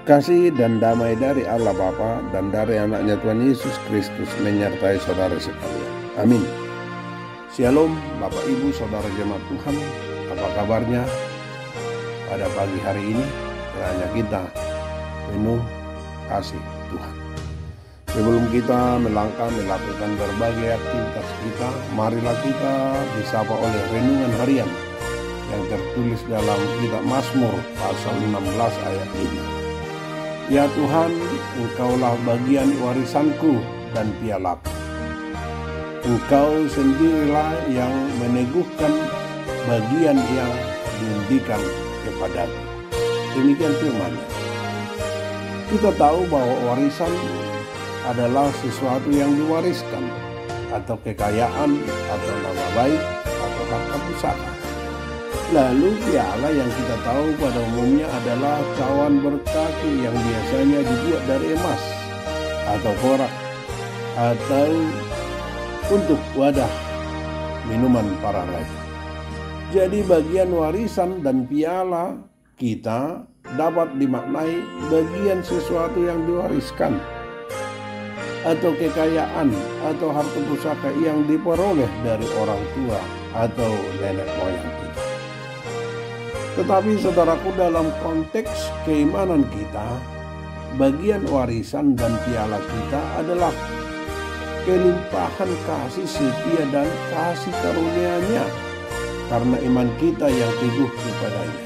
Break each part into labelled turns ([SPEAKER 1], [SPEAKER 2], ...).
[SPEAKER 1] Kasih dan damai dari Allah Bapa dan dari anaknya Tuhan Yesus Kristus menyertai saudara sekalian. Amin. Shalom Bapak Ibu Saudara Jemaat Tuhan. Apa kabarnya pada pagi hari ini? Kiranya kita penuh kasih Tuhan. Sebelum kita melangkah melakukan berbagai aktivitas kita, marilah kita disapa oleh renungan harian yang tertulis dalam kitab Mazmur pasal 16 ayat 5. Ya Tuhan, Engkaulah bagian warisanku dan pialaku. Engkau sendirilah yang meneguhkan bagian yang diundikan kepadaku. Demikian firman-Nya. Kita tahu bahwa warisan adalah sesuatu yang diwariskan, atau kekayaan, atau nama baik, atau harta pusaka. Lalu piala yang kita tahu pada umumnya adalah cawan berkaki yang biasanya dibuat dari emas atau perak, atau untuk wadah minuman para raja. Jadi bagian warisan dan piala kita dapat dimaknai bagian sesuatu yang diwariskan, atau kekayaan, atau harta pusaka yang diperoleh dari orang tua atau nenek moyang kita. Tetapi saudaraku, dalam konteks keimanan kita, bagian warisan dan piala kita adalah kelimpahan kasih setia dan kasih karunia-Nya karena iman kita yang teguh kepadanya,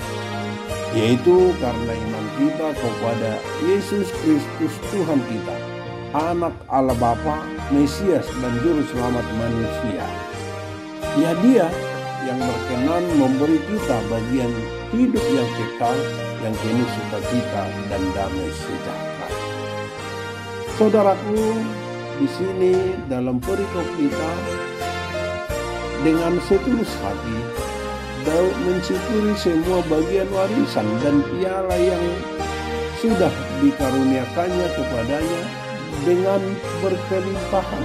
[SPEAKER 1] yaitu karena iman kita kepada Yesus Kristus Tuhan kita, Anak Allah Bapa, Mesias dan Juru Selamat manusia. Ya, Dia yang berkenan memberi kita bagian hidup yang kekal, yang penuh sukacita dan damai sejahtera. Saudaraku, di sini dalam perikop kita, dengan setulus hati Daud mensyukuri semua bagian warisan dan piala yang sudah dikaruniakannya kepadanya dengan berkelimpahan.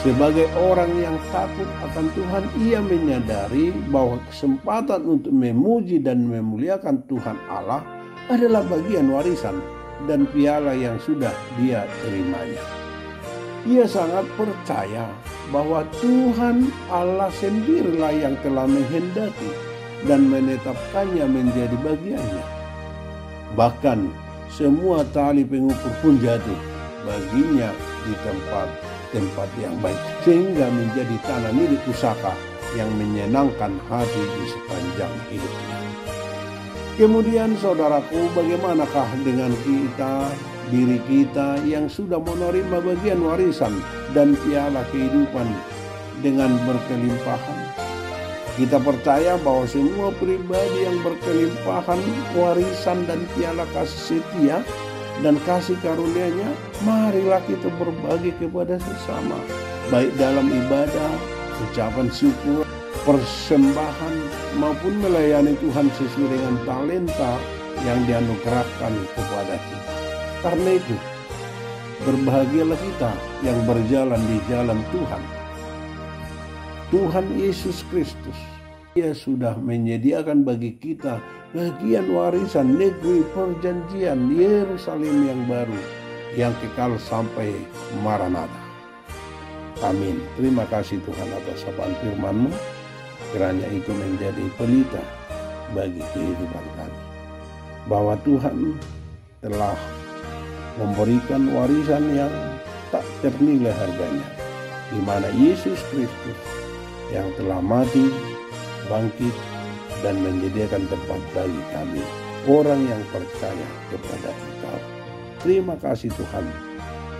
[SPEAKER 1] Sebagai orang yang takut akan Tuhan, ia menyadari bahwa kesempatan untuk memuji dan memuliakan Tuhan Allah adalah bagian warisan dan piala yang sudah dia terimanya. Ia sangat percaya bahwa Tuhan Allah sendirilah yang telah menghendaki dan menetapkannya menjadi bagiannya. Bahkan semua tali pengukur pun jatuh baginya di tempat yang baik, sehingga menjadi tanah milik pusaka yang menyenangkan hati di sepanjang hidupnya. Kemudian saudaraku, bagaimanakah dengan diri kita yang sudah menerima bagian warisan dan piala kehidupan dengan berkelimpahan? Kita percaya bahwa semua pribadi yang berkelimpahan warisan dan piala kasih setia dan kasih karunia-Nya, marilah kita berbagi kepada sesama, baik dalam ibadah, ucapan syukur, persembahan, maupun melayani Tuhan sesuai dengan talenta yang dianugerahkan kepada kita. Karena itu, berbahagialah kita yang berjalan di jalan Tuhan. Tuhan Yesus Kristus, Dia sudah menyediakan bagi kita bagian warisan negeri perjanjian Yerusalem yang baru, yang kekal sampai Maranatha. Amin. Terima kasih Tuhan atas sapaan firman-Mu. Kiranya itu menjadi pelita bagi kehidupan kami, bahwa Tuhan telah memberikan warisan yang tak ternilai harganya, di mana Yesus Kristus yang telah mati, bangkit, dan menyediakan tempat bagi kami, orang yang percaya kepada Engkau. Terima kasih Tuhan,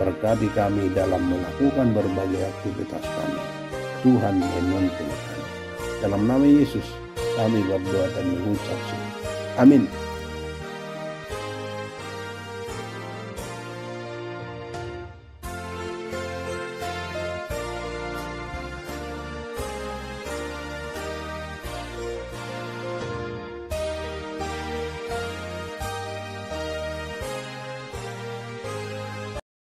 [SPEAKER 1] berkati kami dalam melakukan berbagai aktivitas kami. Tuhan menuntun kami. Dalam nama Yesus kami berdoa dan mengucap syukur. Amin.